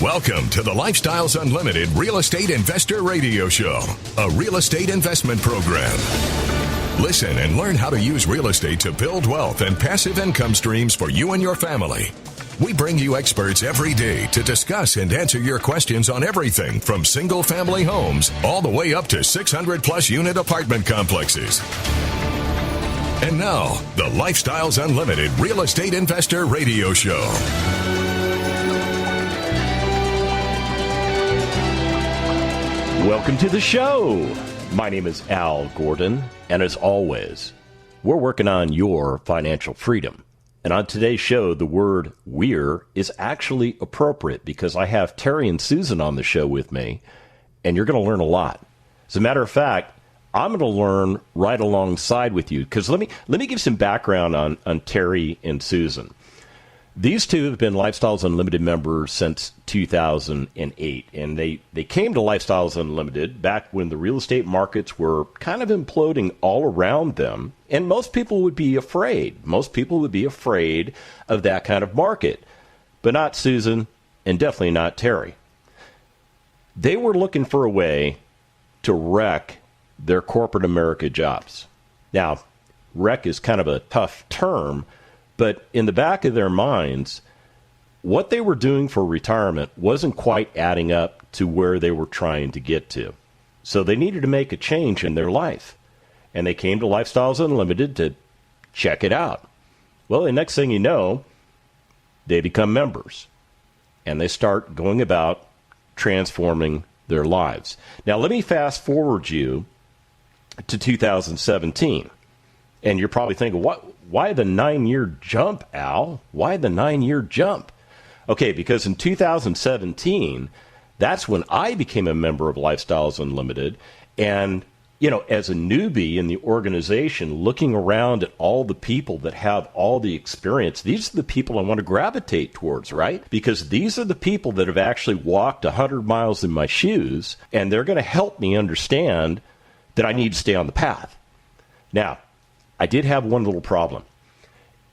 Welcome to the Lifestyles Unlimited Real Estate Investor Radio Show, a real estate investment program. Listen and learn how to use real estate to build wealth and passive income streams for you and your family. We bring you experts every day to discuss and answer your questions on everything from single-family homes all the way up to 600-plus unit apartment complexes. And now, the Lifestyles Unlimited Real Estate Investor Radio Show. Welcome to the show. My name is Al Gordon, and as always, we're working on your financial freedom. And on today's show, the word "we're" is actually appropriate because I have Terry and Susan on the show with me, and you're going to learn a lot. As a matter of fact, I'm going to learn right alongside with you because let me give some background on Terry and Susan. These two have been Lifestyles Unlimited members since 2008, and they came to Lifestyles Unlimited back when the real estate markets were kind of imploding all around them, and most people would be afraid. Most people would be afraid of that kind of market, but not Susan, and definitely not Terry. They were looking for a way to wreck their corporate America jobs. Now, wreck is kind of a tough term, but in the back of their minds, what they were doing for retirement wasn't quite adding up to where they were trying to get to. So they needed to make a change in their life. And they came to Lifestyles Unlimited to check it out. Well, the next thing you know, they become members. And they start going about transforming their lives. Now, let me fast forward you to 2017. And you're probably thinking, why the 9-year jump, Al? Why the 9-year jump? Okay, because in 2017, that's when I became a member of Lifestyles Unlimited. And, you know, as a newbie in the organization, looking around at all the people that have all the experience, these are the people I want to gravitate towards, right? Because these are the people that have actually walked 100 miles in my shoes, and they're going to help me understand that I need to stay on the path. Now, I did have one little problem.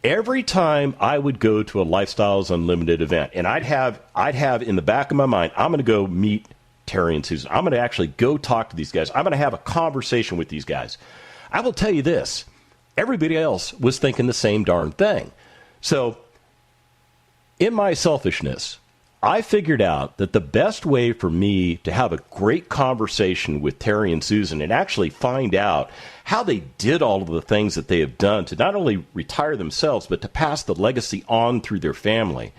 Every time I would go to a Lifestyles Unlimited event, and I'd have in the back of my mind, I'm going to go meet Terry and Susan. I'm going to actually go talk to these guys. I'm going to have a conversation with these guys. I will tell you this. Everybody else was thinking the same darn thing. So, in my selfishness, I figured out that the best way for me to have a great conversation with Terry and Susan and actually find out how they did all of the things that they have done to not only retire themselves, but to pass the legacy on through their family,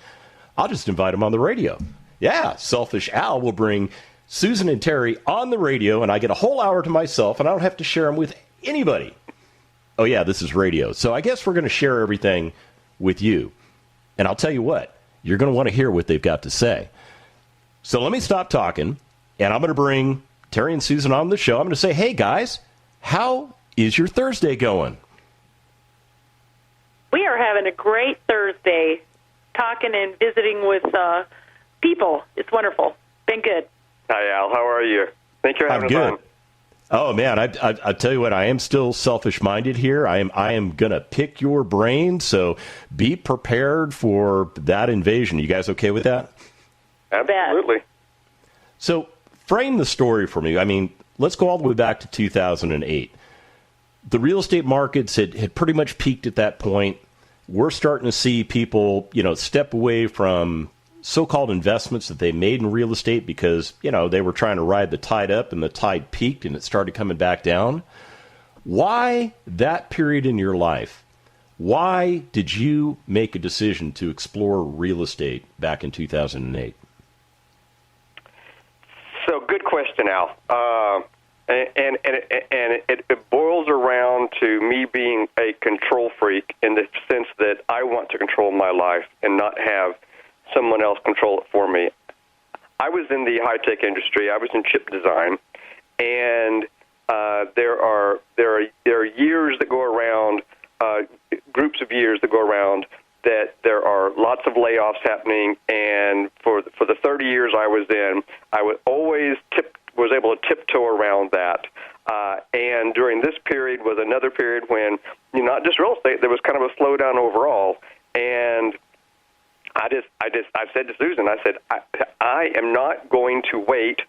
I'll just invite them on the radio. Yeah, Selfish Al will bring Susan and Terry on the radio, and I get a whole hour to myself, and I don't have to share them with anybody. Oh, yeah, this is radio. So I guess we're going to share everything with you. And I'll tell you what. You're going to want to hear what they've got to say. So let me stop talking, and I'm going to bring Terry and Susan on the show. I'm going to say, hey, guys, how is your Thursday going? We are having a great Thursday, talking and visiting with people. It's wonderful. Been good. Hi, Al. How are you? Thank you for having I'm us good. Oh, man, I tell you what, I am still selfish-minded here. I am going to pick your brain, so be prepared for that invasion. You guys okay with that? Absolutely. So frame the story for me. I mean, let's go all the way back to 2008. The real estate markets had pretty much peaked at that point. We're starting to see people, step away from so-called investments that they made in real estate because, they were trying to ride the tide up and the tide peaked and it started coming back down. Why that period in your life? Why did you make a decision to explore real estate back in 2008? So good question, Al. And it boils around to me being a control freak in the sense that I want to control my life and not have someone else control it for me. I was in the high-tech industry. I was in chip design, and there are years that go around, groups of years that go around that there are lots of layoffs happening. And for the 30 years I was in, I was always able to tiptoe around that. And during this period was another period when not just real estate, there was kind of a slowdown overall, and I said to Susan, I said, I am not going to wait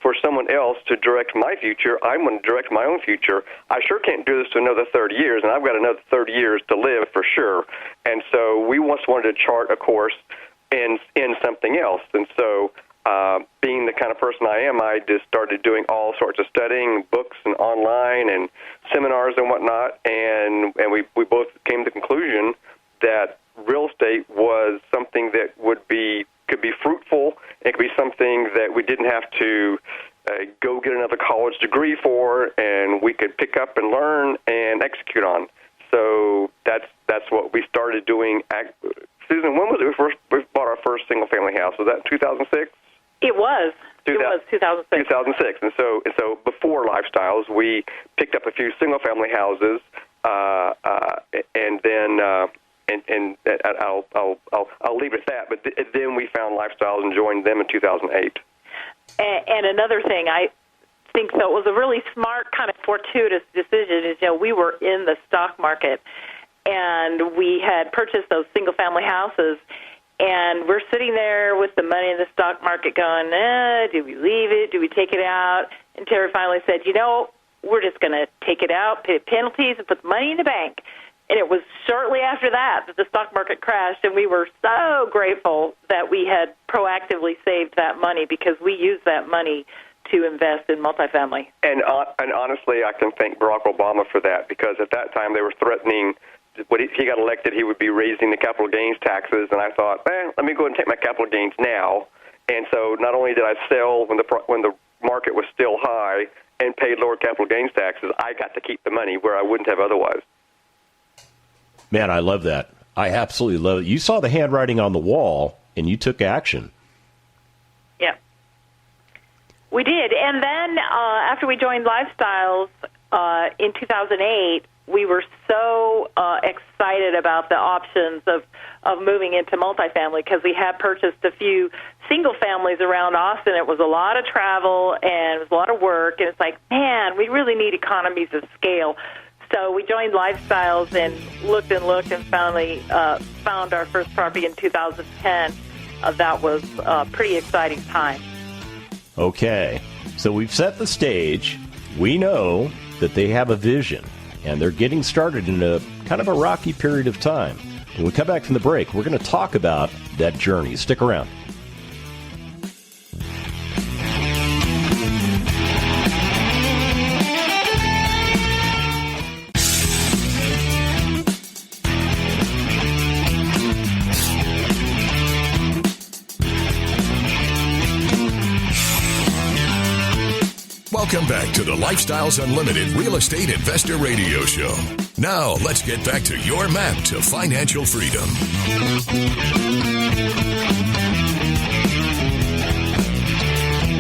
for someone else to direct my future. I'm going to direct my own future. I sure can't do this to another 30 years, and I've got another 30 years to live for sure. And so we once wanted to chart a course in something else. And so being the kind of person I am, I just started doing all sorts of studying, books and online and seminars and whatnot, and we both came to the conclusion that real estate was something that could be fruitful. It could be something that we didn't have to go get another college degree for, and we could pick up and learn and execute on. So that's what we started doing. Susan, when was it we bought our first single-family house? Was that 2006? It was. It was 2006. 2006. And so before Lifestyles, we picked up a few single-family houses, and then I'll leave it at that. But then we found Lifestyles and joined them in 2008. And another thing, I think so, it was a really smart, kind of fortuitous decision. Is we were in the stock market, and we had purchased those single-family houses. And we're sitting there with the money in the stock market going, do we leave it? Do we take it out? And Terry finally said, we're just going to take it out, pay penalties, and put the money in the bank. And it was shortly after that the stock market crashed, and we were so grateful that we had proactively saved that money, because we used that money to invest in multifamily. And honestly, I can thank Barack Obama for that, because at that time they were threatening, when he got elected, he would be raising the capital gains taxes, and I thought, let me go and take my capital gains now. And so not only did I sell when the market was still high and paid lower capital gains taxes, I got to keep the money where I wouldn't have otherwise. Man, I love that. I absolutely love it. You saw the handwriting on the wall, and you took action. Yeah, we did. And then after we joined Lifestyles in 2008, we were so excited about the options of moving into multifamily, because we had purchased a few single families around Austin. It was a lot of travel, and it was a lot of work, and it's like, man, we really need economies of scale. So we joined Lifestyles and looked and finally found our first property in 2010. That was a pretty exciting time. Okay, so we've set the stage. We know that they have a vision, and they're getting started in a kind of a rocky period of time. When we come back from the break, we're going to talk about that journey. Stick around. Welcome back to the Lifestyles Unlimited Real Estate Investor Radio Show. Now, let's get back to your map to financial freedom.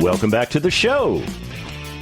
Welcome back to the show.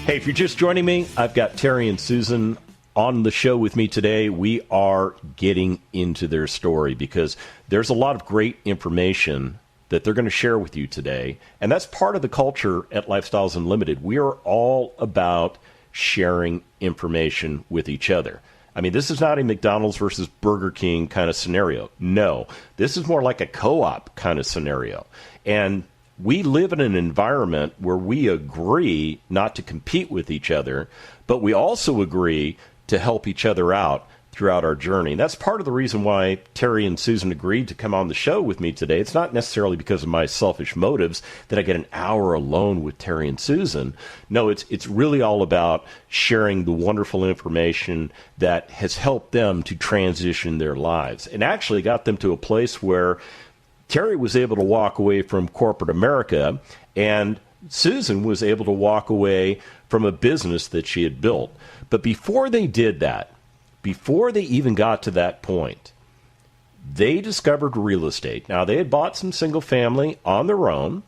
Hey, if you're just joining me, I've got Terry and Susan on the show with me today. We are getting into their story, because there's a lot of great information that they're going to share with you today. And that's part of the culture at Lifestyles Unlimited. We are all about sharing information with each other. I mean, this is not a McDonald's versus Burger King kind of scenario. No, this is more like a co-op kind of scenario. And we live in an environment where we agree not to compete with each other, but we also agree to help each other out throughout our journey. And that's part of the reason why Terry and Susan agreed to come on the show with me today. It's not necessarily because of my selfish motives that I get an hour alone with Terry and Susan. No, it's really all about sharing the wonderful information that has helped them to transition their lives, and actually got them to a place where Terry was able to walk away from corporate America, and Susan was able to walk away from a business that she had built. But before they did that, before they even got to that point, they discovered real estate. Now, they had bought some single family on their own,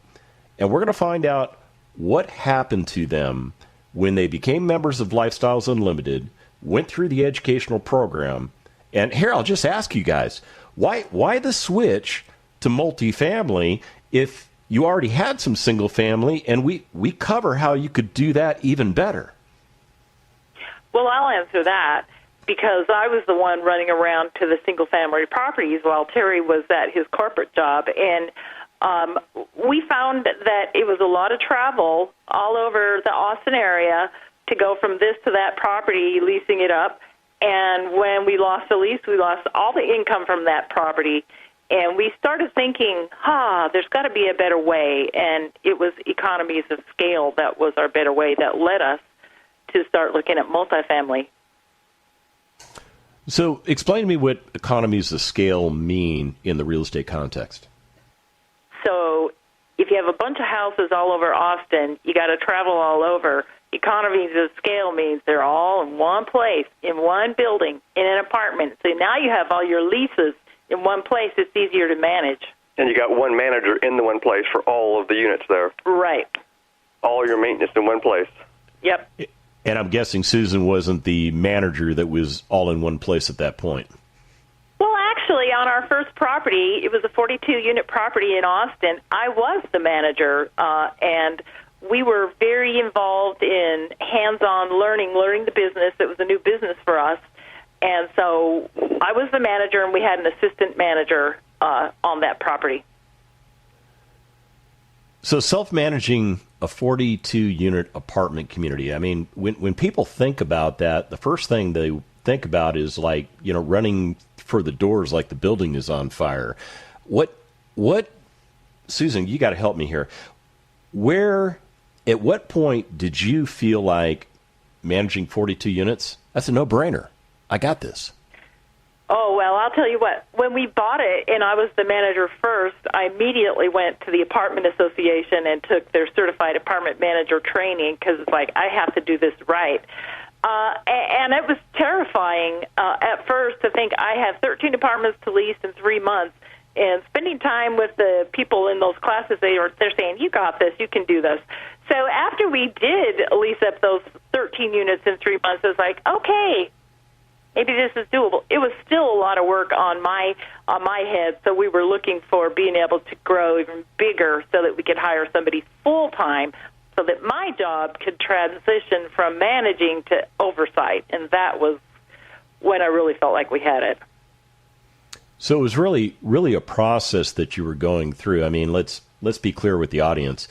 and we're going to find out what happened to them when they became members of Lifestyles Unlimited, went through the educational program. And here, I'll just ask you guys, why the switch to multifamily if you already had some single family, and we cover how you could do that even better? Well, I'll answer that. because I was the one running around to the single-family properties while Terry was at his corporate job. And we found that it was a lot of travel all over the Austin area to go from this to that property, leasing it up. And when we lost the lease, we lost all the income from that property. And we started thinking, there's got to be a better way. And it was economies of scale that was our better way that led us to start looking at multifamily. So explain to me what economies of scale mean in the real estate context. So if you have a bunch of houses all over Austin, you got to travel all over. Economies of scale means they're all in one place, in one building, in an apartment. So now you have all your leases in one place. It's easier to manage. And you got one manager in the one place for all of the units there. Right. All your maintenance in one place. Yep. And I'm guessing Susan wasn't the manager that was all in one place at that point. Well, actually, on our first property, it was a 42-unit property in Austin. I was the manager, and we were very involved in hands-on learning the business. It was a new business for us. And so I was the manager, and we had an assistant manager on that property. So self-managing a 42-unit apartment community, I mean, when people think about that, the first thing they think about is like, running for the doors like the building is on fire. What, Susan, you got to help me here. At what point did you feel like managing 42 units? That's a no-brainer. I got this. Oh, well, I'll tell you what. When we bought it and I was the manager first, I immediately went to the apartment association and took their certified apartment manager training because it's like, I have to do this right. And it was terrifying at first to think I have 13 apartments to lease in 3 months. And spending time with the people in those classes, they're saying, you got this, you can do this. So after we did lease up those 13 units in 3 months, it was like, okay, maybe this is doable. It was still a lot of work on my head, so we were looking for being able to grow even bigger so that we could hire somebody full-time so that my job could transition from managing to oversight, and that was when I really felt like we had it. So it was really a process that you were going through. I mean, let's be clear with the audience.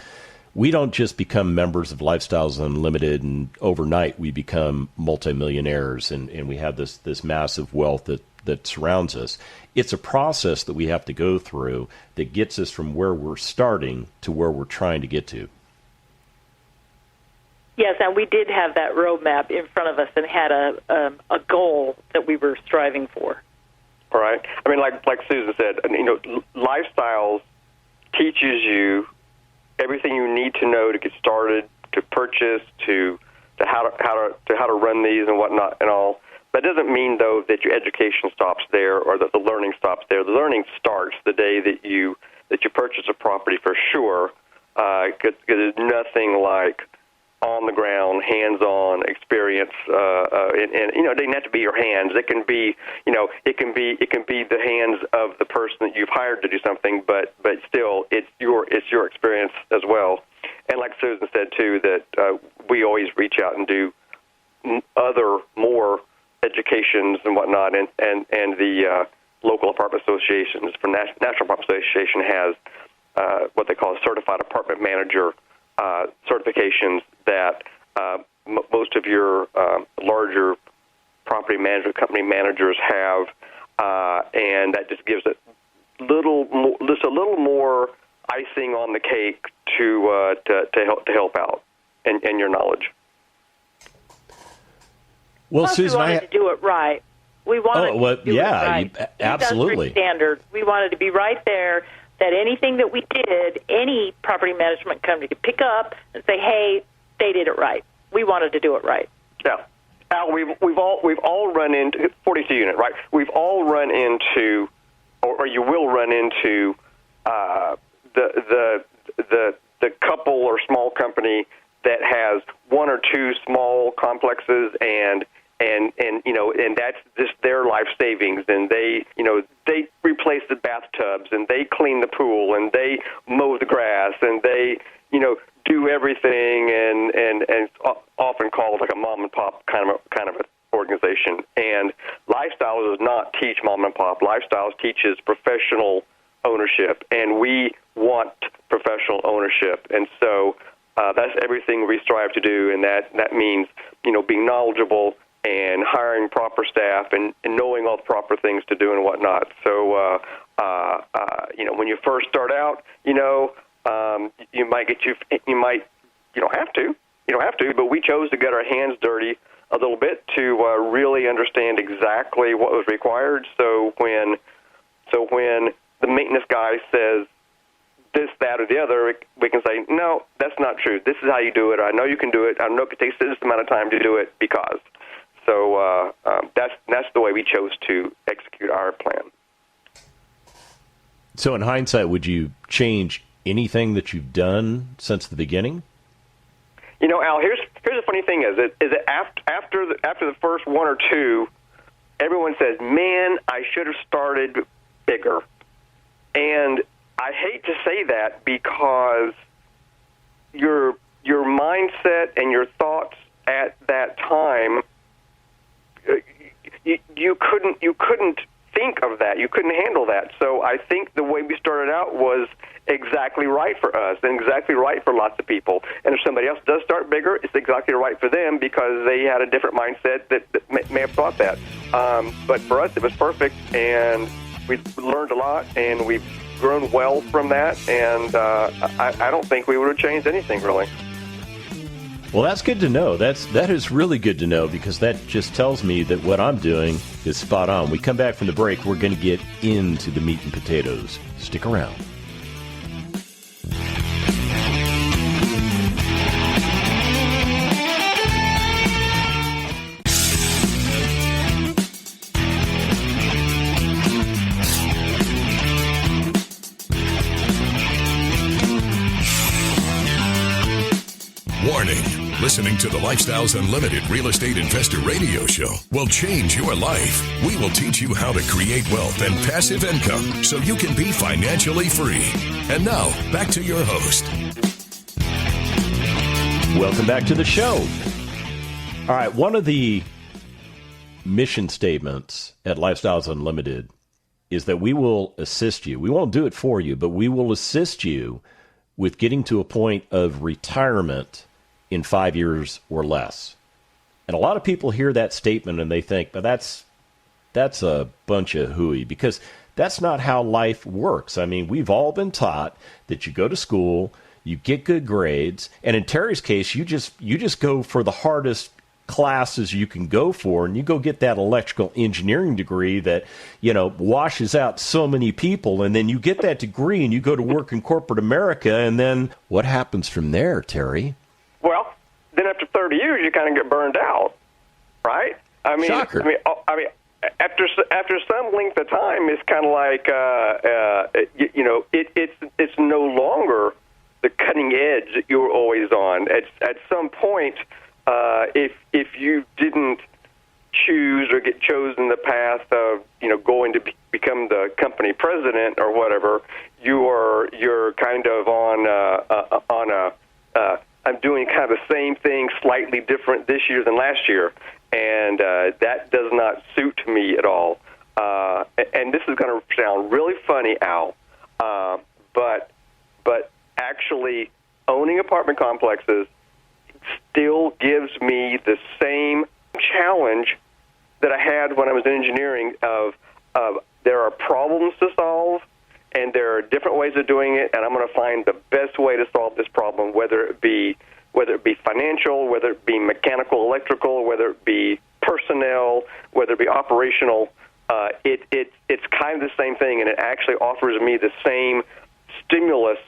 We don't just become members of Lifestyles Unlimited and overnight we become multimillionaires and we have this massive wealth that surrounds us. It's a process that we have to go through that gets us from where we're starting to where we're trying to get to. Yes, and we did have that roadmap in front of us and had a goal that we were striving for. All right. I mean, like Susan said, Lifestyles teaches you everything you need to know to get started, to purchase, to how to run these and whatnot and all. That doesn't mean though that your education stops there or that the learning stops there. The learning starts the day that you purchase a property for sure. Because there's nothing like on the ground, hands-on experience, and it doesn't have to be your hands. It can be, it can be the hands of the person that you've hired to do something, but still, it's your experience as well. And like Susan said too, that we always reach out and do more educations and whatnot, and the local apartment associations, for National Apartment Association has what they call a certified apartment manager certifications that most of your larger property management company managers have, and that just gives it a little more icing on the cake to help out in your knowledge. Well, Plus, Susan, we wanted to do it right. We wanted to do it right. Absolutely. Standard. We wanted to be right there. That anything that we did, any property management company could pick up and say, "Hey, they did it right." We wanted to do it right. Yeah, Al, we've all run into 42 unit, right? We've all run into, or you will run into, the couple or small company that has one or two small complexes and that's just their life savings, and they replace the bathtubs, and they clean the pool, and they mow the grass, and they, do everything, and often called like a mom and pop kind of an organization. And Lifestyles does not teach mom and pop. Lifestyles teaches professional ownership, and we want professional ownership. And so that's everything we strive to do, and that means, being knowledgeable and hiring proper staff and knowing all the proper things to do and whatnot. So, when you first start out, you don't have to, but we chose to get our hands dirty a little bit to really understand exactly what was required. So when the maintenance guy says this, that, or the other, we can say, no, that's not true. This is how you do it. I know you can do it. I know it takes this amount of time to do it because. So that's the way we chose to execute our plan. So in hindsight, would you change anything that you've done since the beginning? Al, here's the funny thing is that after the first one or two, everyone says, man, I should have started bigger. And I hate to say that because your mindset and your thoughts at that time, you couldn't think of that. You couldn't handle that. So I think the way we started out was exactly right for us and exactly right for lots of people. And if somebody else does start bigger, it's exactly right for them because they had a different mindset that may have thought that. But for us, it was perfect, and we learned a lot, and we've grown well from that. And I don't think we would have changed anything, really. Well, that's good to know. That is really good to know because that just tells me that what I'm doing is spot on. We come back from the break, we're going to get into the meat and potatoes. Stick around. Warning. Listening to the Lifestyles Unlimited Real Estate Investor Radio Show will change your life. We will teach you how to create wealth and passive income so you can be financially free. And now, back to your host. Welcome back to the show. All right, one of the mission statements at Lifestyles Unlimited is that we will assist you. We won't do it for you, but we will assist you with getting to a point of retirement in 5 years or less. And a lot of people hear that statement and they think, but that's a bunch of hooey, because that's not how life works. I mean, we've all been taught that you go to school, you get good grades, and in Terry's case, you just go for the hardest classes you can go for, and you go get that electrical engineering degree that, washes out so many people, and then you get that degree and you go to work in corporate America, and then what happens from there, Terry? Well, then after 30 years, you kind of get burned out, right? Shocker. After some length of time, it's kind of like, it's no longer the cutting edge that you were always on. At some point, if you didn't choose or get chosen the path of going to become the company president or whatever, you're kind of on a I'm doing kind of the same thing, slightly different this year than last year, and that does not suit me at all. And this is going to sound really funny, Al, but actually owning apartment complexes still gives me the same challenge that I had when I was in engineering of there are problems to solve, and there are different ways of doing it, and I'm going to find the best way to solve this problem, whether it be financial, whether it be mechanical, electrical, whether it be personnel, whether it be operational. It's kind of the same thing, and it actually offers me the same stimulus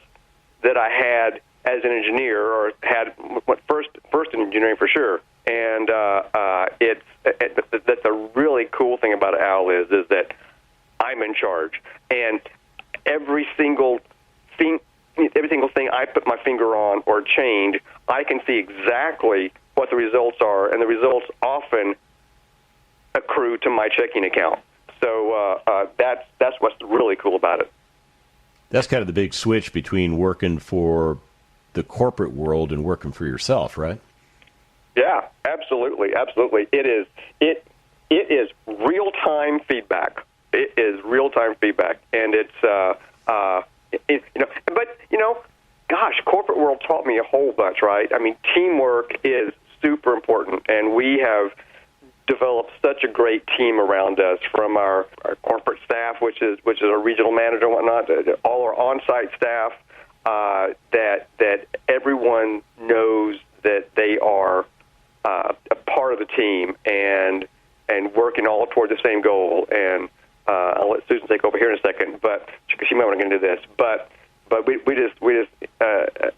that I had as an engineer, or had first in engineering for sure. And that's a really cool thing about Al is that I'm in charge, and every single thing I put my finger on or change, I can see exactly what the results are, and the results often accrue to my checking account. So that's what's really cool about it. That's kind of the big switch between working for the corporate world and working for yourself, right? Yeah, absolutely. It is. it is real-time feedback. It is real-time feedback, and it's But gosh, corporate world taught me a whole bunch, right? I mean, teamwork is super important, and we have developed such a great team around us, from our corporate staff, which is our regional manager and whatnot, to all our on-site staff, that everyone knows that they are a part of the team and working all toward the same goal. And I'll let Susan take over here in a second, but because she might want to get into this. But we just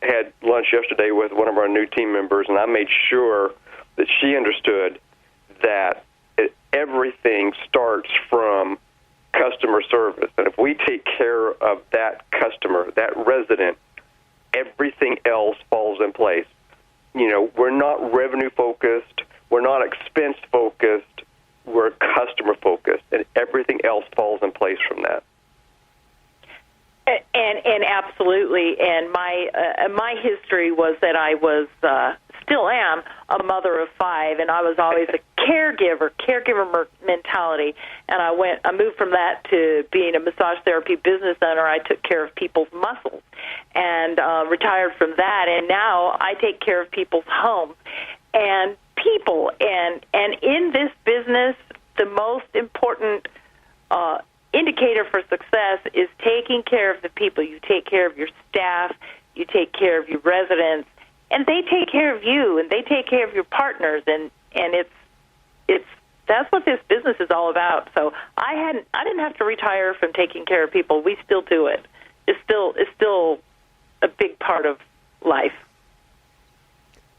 had lunch yesterday with one of our new team members, and I made sure that she understood that everything starts from customer service. And if we take care of that customer, that resident, everything else falls in place. We're not revenue focused, we're not expense focused, we're customer focused, and everything else falls in place from that. And absolutely. And my history was that I was still am a mother of 5, and I was always a caregiver mentality. And I moved from that to being a massage therapy business owner. I took care of people's muscles and retired from that. And now I take care of people's homes and people. And in this business, the most important indicator for success is taking care of the people. You take care of your staff, you take care of your residents, and they take care of you, and they take care of your partners, and it's that's what this business is all about. So I didn't have to retire from taking care of people. We still do it. It's still a big part of life.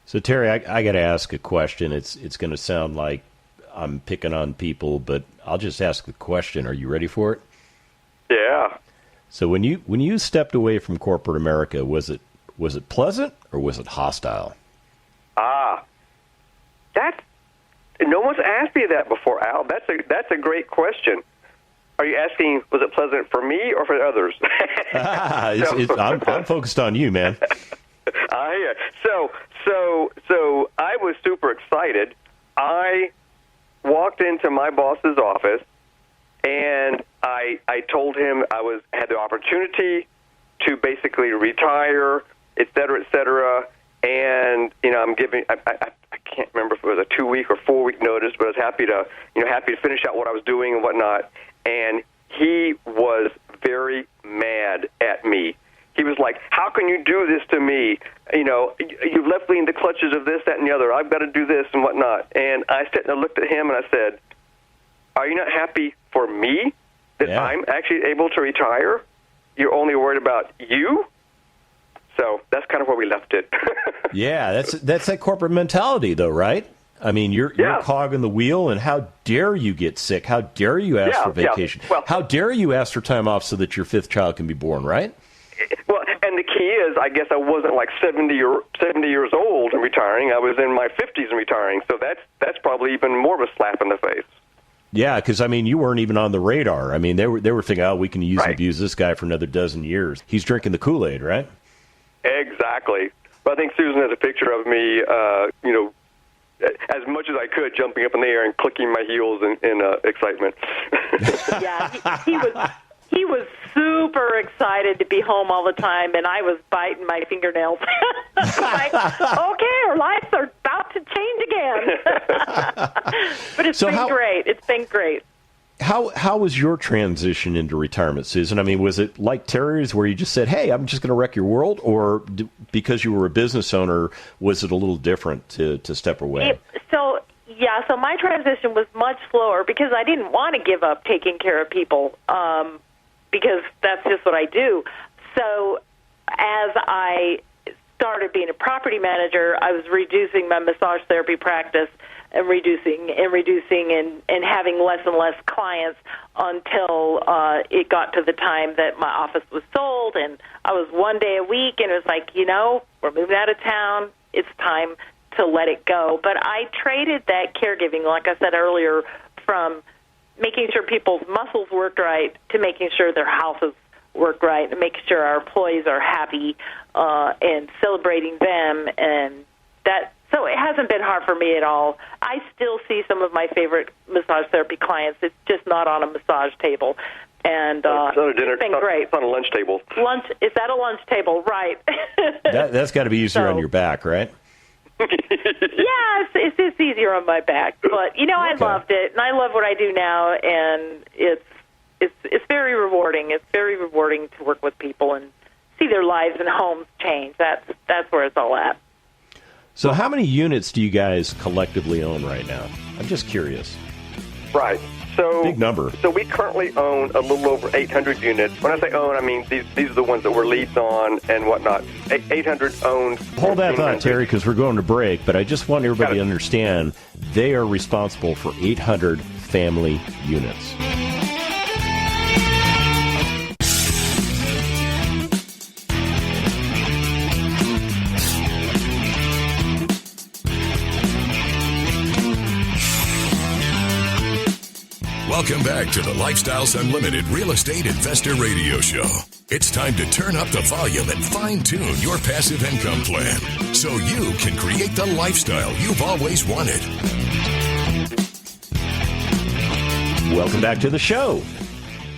So Terry, I got to ask a question. It's going to sound like I'm picking on people, but I'll just ask the question. Are you ready for it? Yeah. So when you stepped away from corporate America, was it pleasant or was it hostile? No one's asked me that before, Al. That's a great question. Are you asking, was it pleasant for me or for others? I'm focused on you, man. So I was super excited. I walked into my boss's office, and I told him I had the opportunity to basically retire, et cetera, and I'm giving. I can't remember if it was a 2-week or 4-week notice, but I was happy to finish out what I was doing and whatnot. And he was very mad at me. He was like, "How can you do this to me? You've left me in the clutches of this, that, and the other. I've got to do this and whatnot." And I sat and looked at him and I said, "Are you not happy for me that I'm actually able to retire? You're only worried about you?" So that's kind of where we left it. Yeah, that's that corporate mentality, though, right? I mean, you're cogging the wheel, and how dare you get sick? How dare you ask for vacation? Yeah. Well, how dare you ask for time off so that your 5th child can be born, right? Well, and the key is, I guess I wasn't like 70 years old and retiring. I was in my 50s and retiring, so that's probably even more of a slap in the face. Yeah, because, I mean, you weren't even on the radar. I mean, they were thinking, oh, we can use and abuse this guy for another dozen years. He's drinking the Kool-Aid, right? Exactly. But I think Susan has a picture of me, as much as I could, jumping up in the air and clicking my heels in excitement. Yeah, he was super excited to be home all the time, and I was biting my fingernails. Like, okay, our lives are about to change again. But it's been great. It's been great. How was your transition into retirement, Susan? I mean, was it like Terry's where you just said, hey, I'm just going to wreck your world? Or because you were a business owner, was it a little different to step away? So my transition was much slower because I didn't want to give up taking care of people because that's just what I do. So as I started being a property manager, I was reducing my massage therapy practice and reducing and having less and less clients until it got to the time that my office was sold, and I was 1 day a week, and it was like, we're moving out of town. It's time to let it go. But I traded that caregiving, like I said earlier, from making sure people's muscles worked right to making sure their houses work right and making sure our employees are happy and celebrating them, and So it hasn't been hard for me at all. I still see some of my favorite massage therapy clients. It's just not on a massage table. And it's on a dinner. It's been great. It's on a lunch table. Is that a lunch table? Right. That's got to be easier on your back, right? Yeah, it's easier on my back. But, you know, I loved it, and I love what I do now, and it's very rewarding. It's very rewarding to work with people and see their lives and homes change. That's where it's all at. So how many units do you guys collectively own right now? I'm just curious. Right. So big number. So we currently own a little over 800 units. When I say own, I mean these are the ones that we're leads on and whatnot. 800 owned. Hold that thought, Terry, because we're going to break. But I just want everybody to understand they are responsible for 800 family units. Welcome back to the Lifestyles Unlimited Real Estate Investor Radio Show. It's time to turn up the volume and fine-tune your passive income plan so you can create the lifestyle you've always wanted. Welcome back to the show.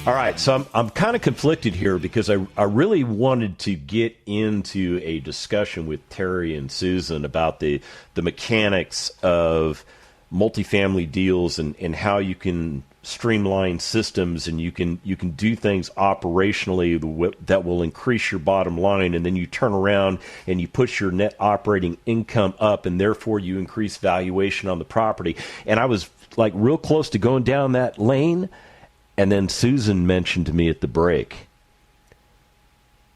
All right, so I'm kind of conflicted here because I really wanted to get into a discussion with Terry and Susan about the mechanics of multifamily deals and how you can streamline systems and you can do things operationally that will increase your bottom line, and then you turn around and you push your net operating income up, and therefore you increase valuation on the property. And I was like real close to going down that lane, and then Susan mentioned to me at the break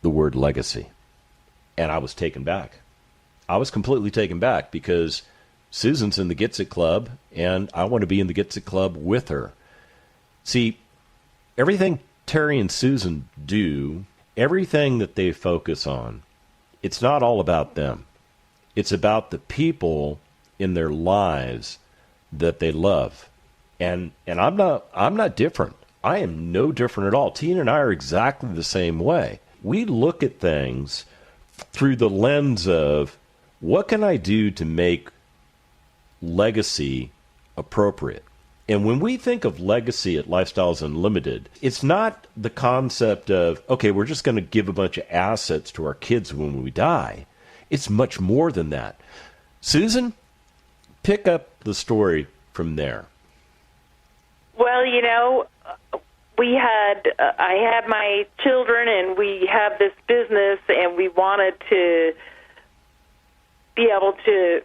the word legacy, and I was taken back. I was completely taken back because Susan's in the Gets It Club, and I want to be in the Gets It Club with her. See, everything Terry and Susan do, everything that they focus on, it's not all about them. It's about the people in their lives that they love. And I'm not different. I am no different at all. Tina and I are exactly the same way. We look at things through the lens of what can I do to make legacy appropriate. And when we think of legacy at Lifestyles Unlimited, it's not the concept of, okay, we're just going to give a bunch of assets to our kids when we die. It's much more than that. Susan, pick up the story from there. Well, you know, I had my children, and we have this business, and we wanted to be able to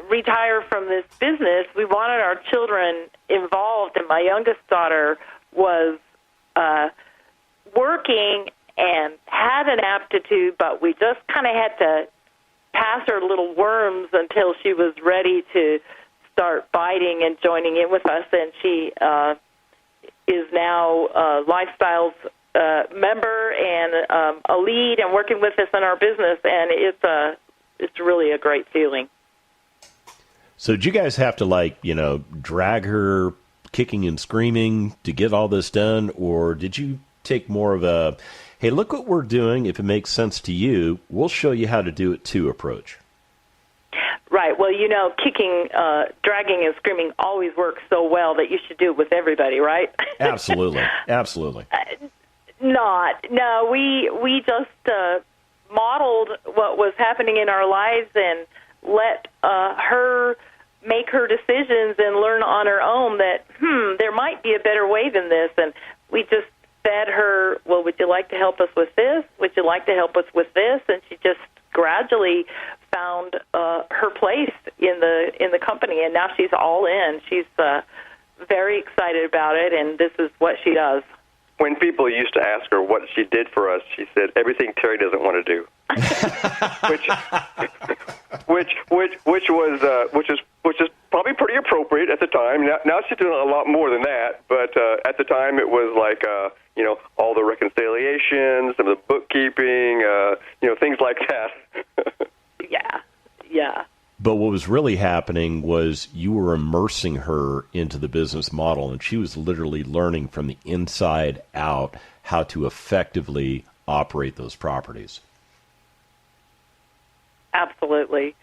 retire from this business. We wanted our children involved, and my youngest daughter was working and had an aptitude, but we just kind of had to pass her little worms until she was ready to start biting and joining in with us, and she is now a Lifestyles member and a lead and working with us in our business, and it's really a great feeling. So did you guys have to, drag her kicking and screaming to get all this done, or did you take more of a, hey, look what we're doing, if it makes sense to you, we'll show you how to do it too approach? Right. Well, kicking, dragging, and screaming always works so well that you should do it with everybody, right? Absolutely. Absolutely. No, we just modeled what was happening in our lives and let her make her decisions and learn on her own that, there might be a better way than this. And we just fed her, well, would you like to help us with this? Would you like to help us with this? And she just gradually found her place in the company, and now she's all in. She's very excited about it, and this is what she does. When people used to ask her what she did for us, she said everything Terry doesn't want to do, which is probably pretty appropriate at the time. Now she's doing a lot more than that, but at the time it was like all the reconciliations, some of the bookkeeping, things like that. Yeah. But what was really happening was you were immersing her into the business model, and she was literally learning from the inside out how to effectively operate those properties. Absolutely.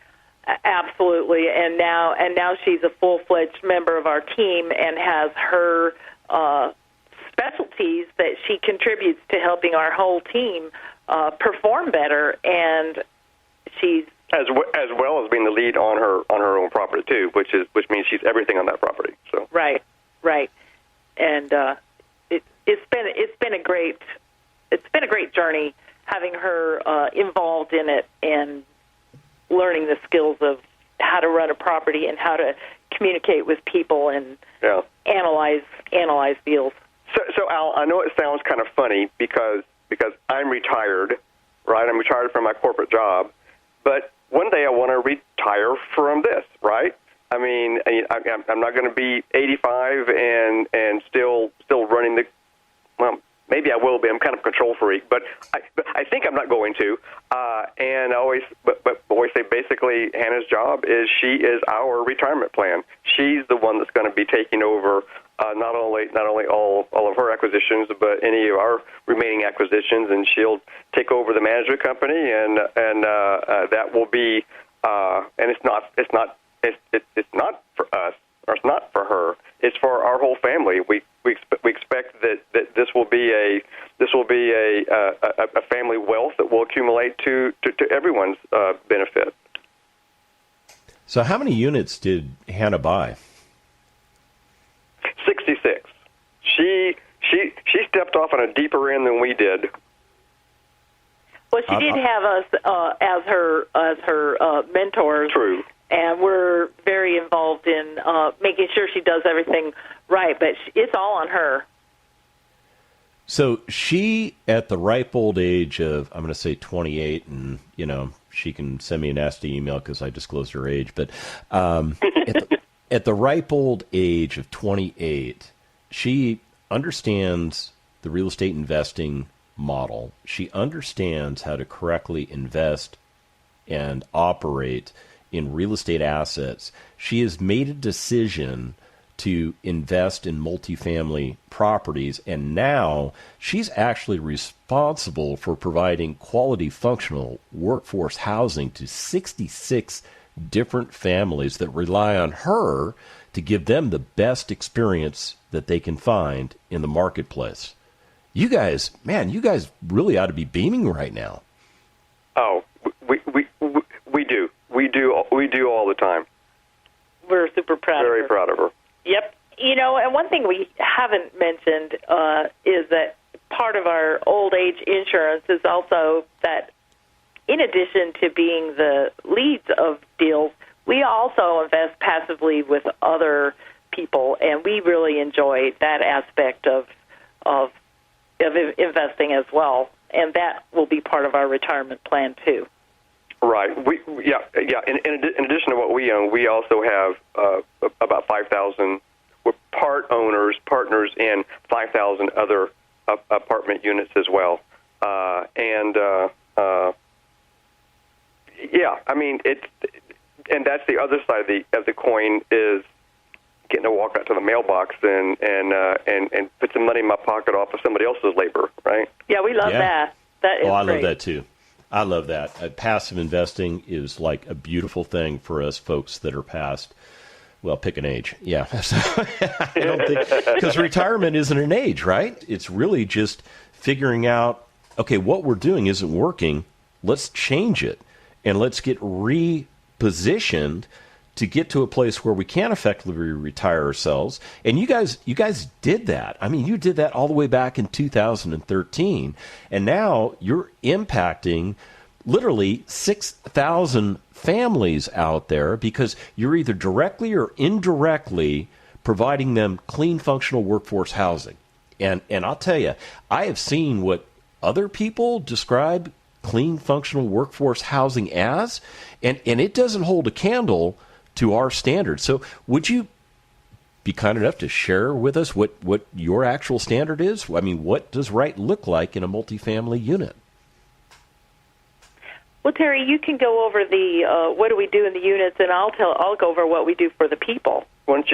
Absolutely, and now she's a full-fledged member of our team and has her specialties that she contributes to helping our whole team perform better, and she's as well as being the lead on her own property too, which means she's everything on that property. So right, and it's been a great journey having her involved in it and learning the skills of how to run a property and how to communicate with people and analyze deals. So Al, I know it sounds kind of funny because I'm retired, right? I'm retired from my corporate job, but one day I want to retire from this, right? I mean, I'm not going to be 85 and still running the. Well, maybe I will be. I'm kind of a control freak, but I think I'm not going to. And I always say basically Hannah's job is she is our retirement plan. She's the one that's going to be taking over not only all of her acquisitions, but any of our remaining acquisitions, and she'll take over the management company, and that will be and it's not for us, or it's not for her. It's for our whole family. We expect that this will be a family wealth that will accumulate to everyone's benefit. So, how many units did Hannah buy? 66. She stepped off on a deeper end than we did. Well, she did have us as her mentors. True. And we're very involved in making sure she does everything right, but it's all on her. So she, at the ripe old age of, I'm going to say 28, and, she can send me a nasty email because I disclosed her age, but at the ripe old age of 28, she understands the real estate investing model. She understands how to correctly invest and operate in real estate assets. She has made a decision to invest in multifamily properties, and now she's actually responsible for providing quality functional workforce housing to 66 different families that rely on her to give them the best experience that they can find in the marketplace. You guys really ought to be beaming right now. Oh, we do. We do all the time. We're super proud Very proud of her. Yep. And one thing we haven't mentioned is that part of our old age insurance is also that in addition to being the leads of deals, we also invest passively with other people, and we really enjoy that aspect of investing as well, and that will be part of our retirement plan too. Right. Yeah. In addition to what we own, we also have about 5,000. We're partners in 5,000 other apartment units as well, and that's the other side of the coin is getting to walk out to the mailbox and put some money in my pocket off of somebody else's labor, right? Yeah, we love that. That is I great. love that too. I love that. Passive investing is like a beautiful thing for us folks that are past, well, pick an age. Yeah. I don't think, because retirement isn't an age, right? It's really just figuring out, okay, what we're doing isn't working. Let's change it, and let's get repositioned to get to a place where we can effectively retire ourselves. And you guys did that. I mean, you did that all the way back in 2013. And now you're impacting literally 6,000 families out there because you're either directly or indirectly providing them clean, functional workforce housing. And I'll tell you, I have seen what other people describe clean, functional workforce housing as, and it doesn't hold a candle to our standards. So would you be kind enough to share with us what your actual standard is? I mean, what does right look like in a multifamily unit? Well, Terry, you can go over the what do we do in the units, and I'll go over what we do for the people. Why don't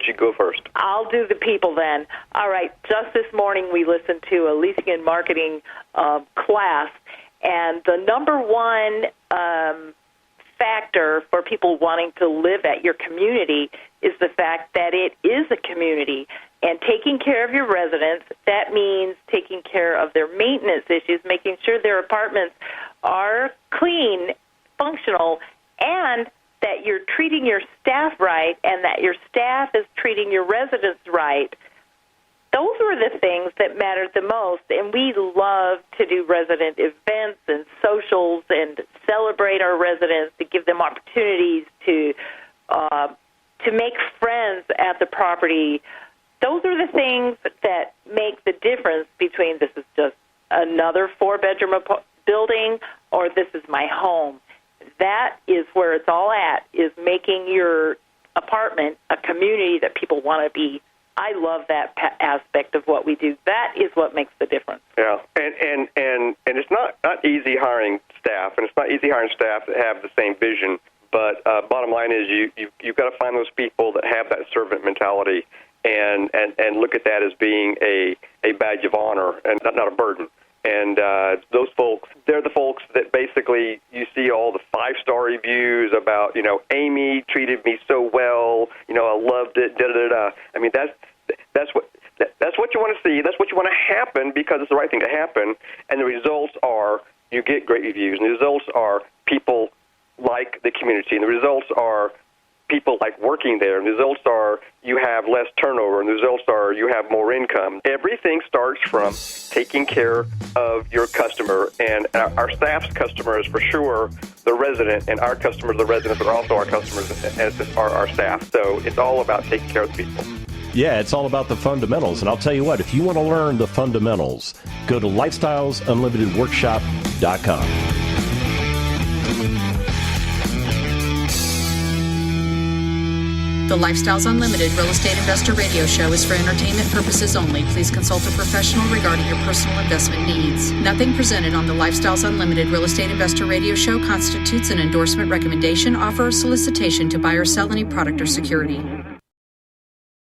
you go first? I'll do the people then. All right. Just this morning, we listened to a leasing and marketing class, and the number one factor for people wanting to live at your community is the fact that it is a community. And taking care of your residents, that means taking care of their maintenance issues, making sure their apartments are clean, functional, and that you're treating your staff right and that your staff is treating your residents right. Those were the things that mattered the most, and we love to do resident events and socials and celebrate our residents, to give them opportunities to make friends at the property. Those are the things that make the difference between this is just another four-bedroom building or this is my home. That is where it's all at, is making your apartment a community that people want to be. I love that aspect of what we do. That is what makes the difference. Yeah, and it's not easy hiring staff, and it's not easy hiring staff that have the same vision. But bottom line is you've got to find those people that have that servant mentality and look at that as being a badge of honor and not a burden. And those folks, they're the folks that basically you see all the 5-star reviews about, Amy treated me so well, I loved it, da-da-da-da. I mean, that's what you want to see. That's what you want to happen because it's the right thing to happen. And the results are you get great reviews. And the results are people like the community. And the results are people like working there. And the results are you have less turnover. And the results are you have more income. Everything starts from taking care of your customer. And our staff's customer is for sure the resident, and our customers, the residents, are also our customers as are our staff. So it's all about taking care of the people. Yeah, it's all about the fundamentals. And I'll tell you what, if you want to learn the fundamentals, go to lifestylesunlimitedworkshop.com. The Lifestyles Unlimited Real Estate Investor Radio Show is for entertainment purposes only. Please consult a professional regarding your personal investment needs. Nothing presented on the Lifestyles Unlimited Real Estate Investor Radio Show constitutes an endorsement, recommendation, offer, or solicitation to buy or sell any product or security.